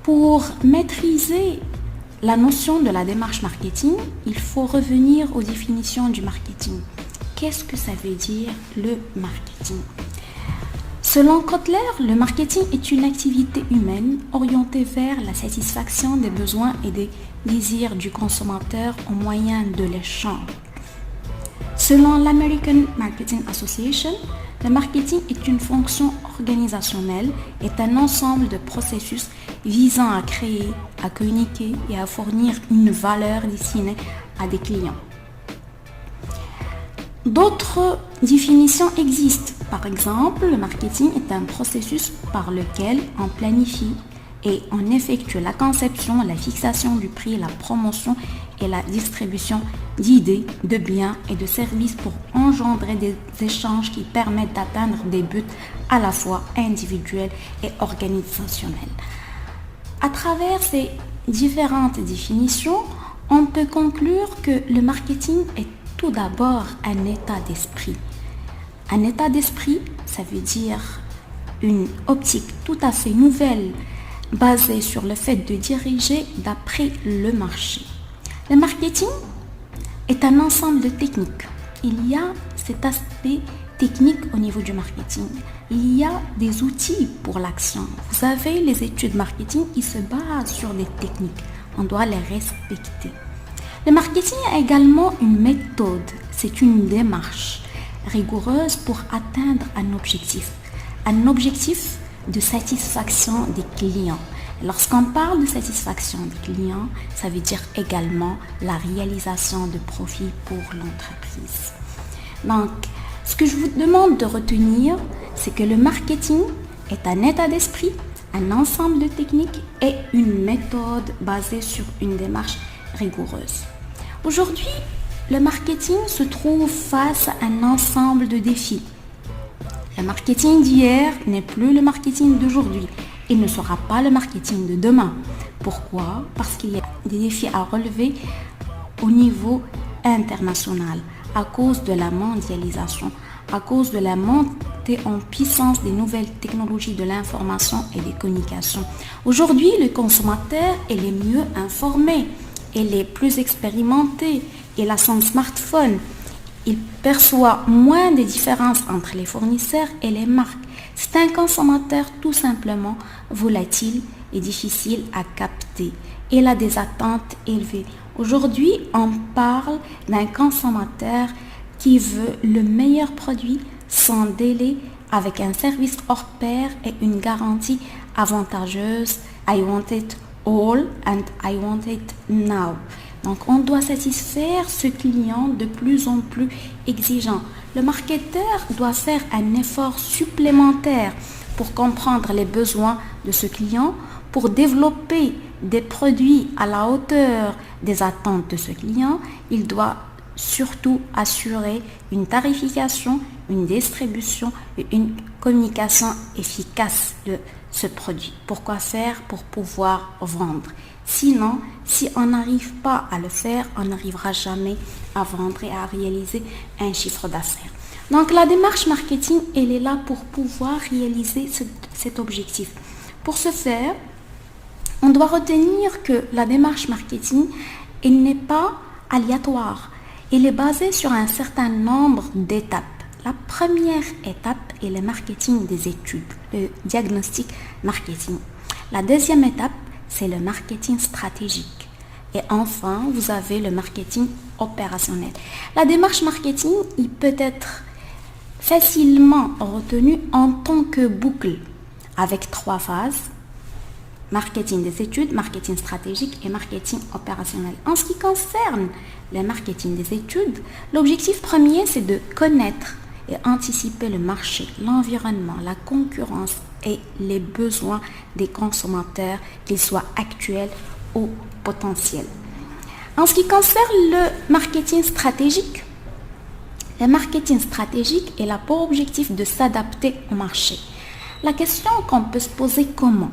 Pour maîtriser la notion de la démarche marketing, il faut revenir aux définitions du marketing. Qu'est-ce que ça veut dire le marketing? Selon Kotler, le marketing est une activité humaine orientée vers la satisfaction des besoins et des désirs du consommateur au moyen de l'échange. Selon l'American Marketing Association, le marketing est une fonction organisationnelle, est un ensemble de processus visant à créer, à communiquer et à fournir une valeur destinée à des clients. D'autres définitions existent. Par exemple, le marketing est un processus par lequel on planifie et on effectue la conception, la fixation du prix, la promotion et la distribution d'idées, de biens et de services pour engendrer des échanges qui permettent d'atteindre des buts à la fois individuels et organisationnels. À travers ces différentes définitions, on peut conclure que le marketing est tout d'abord un état d'esprit. Un état d'esprit, ça veut dire une optique tout à fait nouvelle basée sur le fait de diriger d'après le marché. Le marketing est un ensemble de techniques. Il y a cet aspect technique au niveau du marketing. Il y a des outils pour l'action. Vous avez les études marketing qui se basent sur des techniques. On doit les respecter. Le marketing a également une méthode. C'est une démarche rigoureuse pour atteindre un objectif de satisfaction des clients. Lorsqu'on parle de satisfaction des clients, ça veut dire également la réalisation de profits pour l'entreprise. Donc, ce que je vous demande de retenir, c'est que le marketing est un état d'esprit, un ensemble de techniques et une méthode basée sur une démarche rigoureuse. Aujourd'hui, le marketing se trouve face à un ensemble de défis. Le marketing d'hier n'est plus le marketing d'aujourd'hui et ne sera pas le marketing de demain. Pourquoi? Parce qu'il y a des défis à relever au niveau international à cause de la mondialisation, à cause de la montée en puissance des nouvelles technologies de l'information et des communications. Aujourd'hui, le consommateur est le mieux informé, il est plus expérimenté, il a son smartphone. Il perçoit moins des différences entre les fournisseurs et les marques. C'est un consommateur tout simplement volatile et difficile à capter. Il a des attentes élevées. Aujourd'hui, on parle d'un consommateur qui veut le meilleur produit sans délai avec un service hors pair et une garantie avantageuse. I want it all and I want it now. Donc, on doit satisfaire ce client de plus en plus exigeant. Le marketeur doit faire un effort supplémentaire pour comprendre les besoins de ce client, pour développer des produits à la hauteur des attentes de ce client. Il doit surtout assurer une tarification, une distribution et une communication efficace de ce produit. Pourquoi faire? Pour pouvoir vendre. Sinon, si on n'arrive pas à le faire, on n'arrivera jamais à vendre et à réaliser un chiffre d'affaires. Donc, la démarche marketing, elle est là pour pouvoir réaliser cet objectif. Pour ce faire, on doit retenir que la démarche marketing, elle n'est pas aléatoire. Elle est basée sur un certain nombre d'étapes. La première étape est le marketing des études, le diagnostic marketing. La deuxième étape, c'est le marketing stratégique. Et enfin, vous avez le marketing opérationnel. La démarche marketing, il peut être facilement retenu en tant que boucle avec 3 phases. Marketing des études, marketing stratégique et marketing opérationnel. En ce qui concerne le marketing des études, l'objectif premier, c'est de connaître et anticiper le marché, l'environnement, la concurrence et les besoins des consommateurs, qu'ils soient actuels ou potentiels. En ce qui concerne le marketing stratégique est là pour objectif de s'adapter au marché. La question qu'on peut se poser, comment?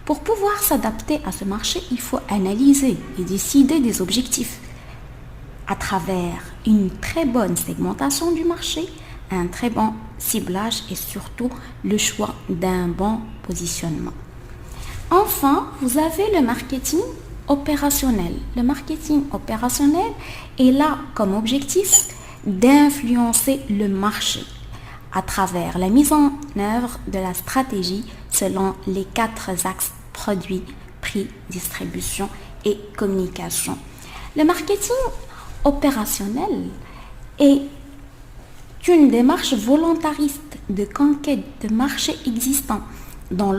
Pour pouvoir s'adapter à ce marché, il faut analyser et décider des objectifs à travers une très bonne segmentation du marché, un très bon ciblage et surtout le choix d'un bon positionnement. Enfin, vous avez le marketing opérationnel. Le marketing opérationnel est là comme objectif d'influencer le marché à travers la mise en œuvre de la stratégie selon les 4 axes produits, prix, distribution et communication. Le marketing opérationnel est une démarche volontariste de conquête de marché existant dont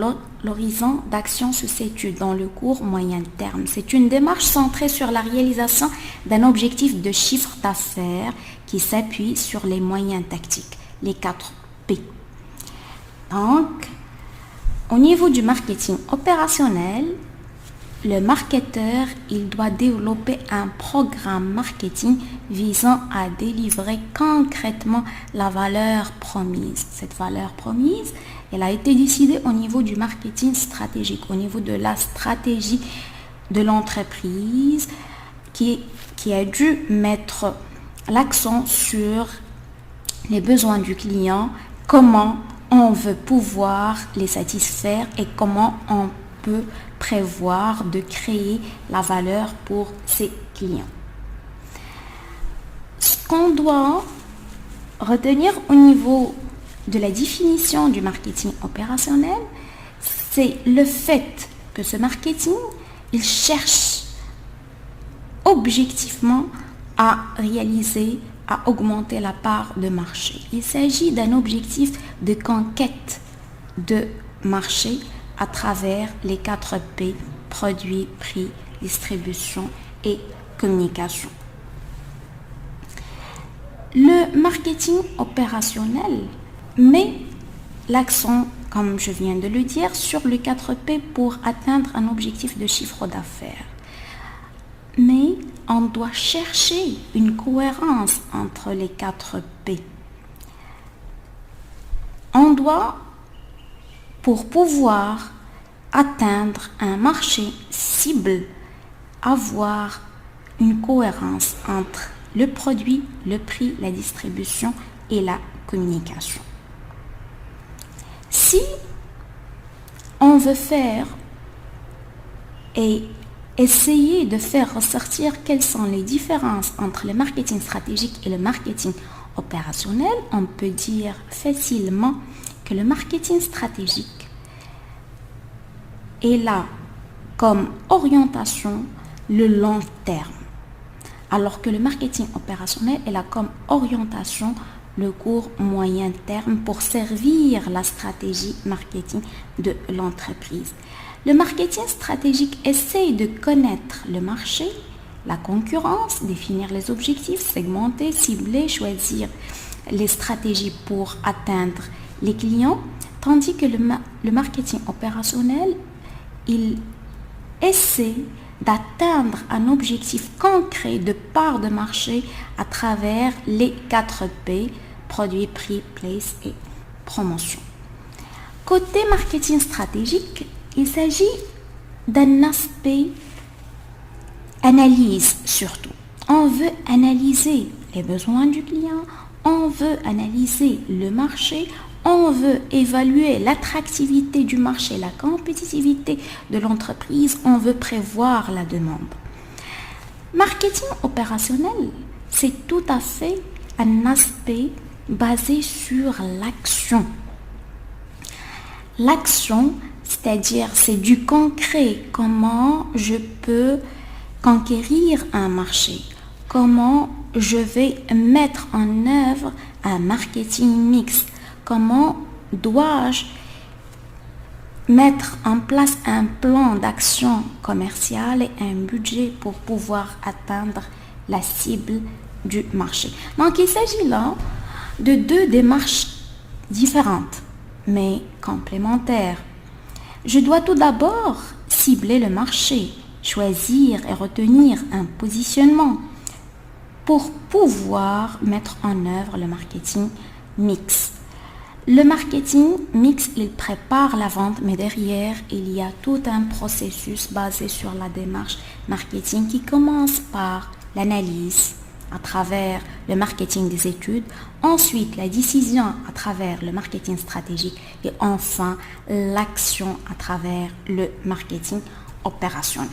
l'horizon d'action se situe dans le court moyen terme. C'est une démarche centrée sur la réalisation d'un objectif de chiffre d'affaires qui s'appuie sur les moyens tactiques, les 4 P. Donc, au niveau du marketing opérationnel, le marketeur, il doit développer un programme marketing visant à délivrer concrètement la valeur promise. Cette valeur promise, elle a été décidée au niveau du marketing stratégique, au niveau de la stratégie de l'entreprise qui a dû mettre l'accent sur les besoins du client, comment on veut pouvoir les satisfaire et comment on peut prévoir de créer la valeur pour ses clients. Ce qu'on doit retenir au niveau de la définition du marketing opérationnel, c'est le fait que ce marketing, il cherche objectivement à réaliser, à augmenter la part de marché. Il s'agit d'un objectif de conquête de marché à travers les 4 P, produits, prix, distribution et communication. Le marketing opérationnel met l'accent, comme je viens de le dire, sur les 4 P pour atteindre un objectif de chiffre d'affaires. Mais on doit chercher une cohérence entre les 4 P. On doit, pour pouvoir atteindre un marché cible, avoir une cohérence entre le produit, le prix, la distribution et la communication. Si on veut faire et essayer de faire ressortir quelles sont les différences entre le marketing stratégique et le marketing opérationnel, on peut dire facilement que le marketing stratégique est là comme orientation le long terme, alors que le marketing opérationnel est là comme orientation le court moyen terme pour servir la stratégie marketing de l'entreprise. Le marketing stratégique essaye de connaître le marché, la concurrence, définir les objectifs, segmenter, cibler, choisir les stratégies pour atteindre les clients, tandis que le marketing opérationnel, il essaie d'atteindre un objectif concret de part de marché à travers les 4 P, produit, prix, place et promotion. Côté marketing stratégique, il s'agit d'un aspect analyse surtout. On veut analyser les besoins du client, on veut analyser le marché, on veut évaluer l'attractivité du marché, la compétitivité de l'entreprise, on veut prévoir la demande. Marketing opérationnel, c'est tout à fait un aspect basé sur l'action. L'action, c'est-à-dire c'est du concret, comment je peux conquérir un marché, comment je vais mettre en œuvre un marketing mix, comment dois-je mettre en place un plan d'action commerciale et un budget pour pouvoir atteindre la cible du marché. Donc il s'agit là de 2 démarches différentes mais complémentaires. Je dois tout d'abord cibler le marché, choisir et retenir un positionnement pour pouvoir mettre en œuvre le marketing mix. Le marketing mix, il prépare la vente, mais derrière, il y a tout un processus basé sur la démarche marketing qui commence par l'analyse, à travers le marketing des études, ensuite la décision à travers le marketing stratégique et enfin l'action à travers le marketing opérationnel.